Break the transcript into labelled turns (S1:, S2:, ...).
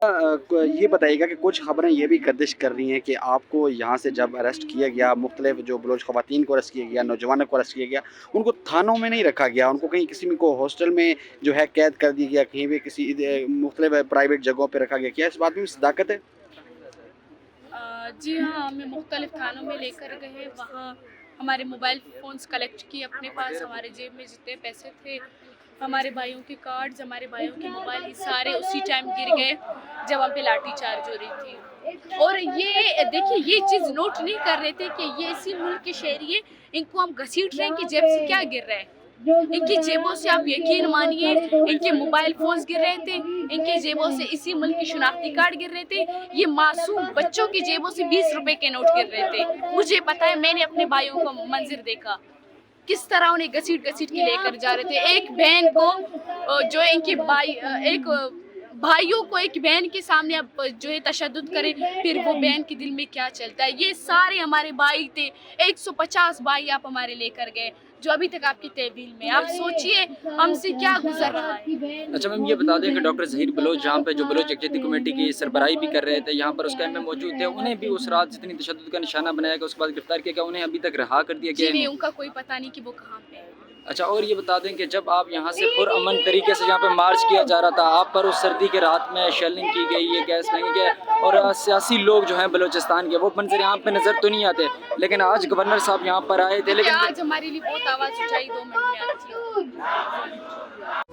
S1: یہ بتائیے گا کہ کچھ خبریں یہ بھی گردش کر رہی ہیں کہ آپ کو یہاں سے جب اریسٹ کیا گیا، مختلف جو بلوچ خواتین کو اریسٹ کیا گیا، نوجوانوں کو اریسٹ کیا گیا، ان کو تھانوں میں نہیں رکھا گیا، ان کو کہیں کسی میں کو ہاسٹل میں جو ہے قید کر دیا گیا، کہیں بھی کسی مختلف پرائیویٹ جگہوں پہ رکھا گیا. کیا اس بات میں صداقت ہے؟
S2: جی ہاں، ہمیں مختلف تھانوں میں لے کر گئے، وہاں ہمارے موبائل فونز کلیکٹ کیے اپنے پاس، ہمارے جیب میں جتنے پیسے تھے، ہمارے بھائیوں کے کارڈز، ہمارے بھائیوں کے موبائل، یہ سارے اسی ٹائم گر گئے جب ہم پہ لاٹھی چارج ہو رہی تھی. اور یہ دیکھیے یہ چیز نوٹ نہیں کر رہے تھے کہ یہ اسی ملک کے شہری ہیں، ان کو ہم گھسیٹ رہے ہیں کہ جیب سے کیا گر رہا ہے. ان کی جیبوں سے آپ یقین مانیے ان کے موبائل فونز گر رہے تھے، ان کی جیبوں سے اسی ملک کی شناختی کارڈ گر رہے تھے، یہ معصوم بچوں کی جیبوں سے 20 روپے کے نوٹ گر رہے تھے. مجھے پتا ہے، میں نے اپنے بھائیوں کا منظر دیکھا کس طرح انہیں گھسیٹ گھسیٹ کے لے کر جا رہے تھے. ایک بہن کو جو ان کے بھائی ایک بھائیوں کو ایک بہن کے سامنے اب جو ہے تشدد کرے، پھر وہ بہن کے دل میں کیا چلتا ہے. یہ سارے ہمارے بھائی تھے، 150 بھائی آپ ہمارے لے کر گئے جو ابھی تک آپ کی تحویل میں. آپ سوچئے ہم سے کیا گزر رہا ہے.
S3: اچھا میم، یہ بتا دیں کہ ڈاکٹر ظہیر بلوچ جہاں پہ جو بلوچ یکجہتی کمیٹی کی سربراہی بھی کر رہے تھے، یہاں پر اس ٹائم میں موجود تھے، انہیں بھی اس رات جتنی تشدد کا نشانہ بنایا گیا اس کے بعد گرفتار کیا گیا، انہیں ابھی تک رہا کر دیا
S2: جی
S3: گیا
S2: نہیں،
S3: ہے؟
S2: ان کا کوئی پتہ نہیں کہ وہ کہاں پہ ہے.
S3: اچھا، اور یہ بتا دیں کہ جب آپ یہاں سے پرامن طریقے سے یہاں پہ مارچ کیا جا رہا تھا، آپ پر اس سردی کے رات میں شیلنگ کی گئی، یہ گیس پھینکی گئی، اور سیاسی لوگ جو ہیں بلوچستان کے، وہ منظر یہاں پہ نظر تو نہیں آتے، لیکن آج گورنر صاحب یہاں پر آئے تھے، لیکن
S2: آج ہمارے لیے بہت آواز اٹھائی 2 منٹ میں آتی ہے.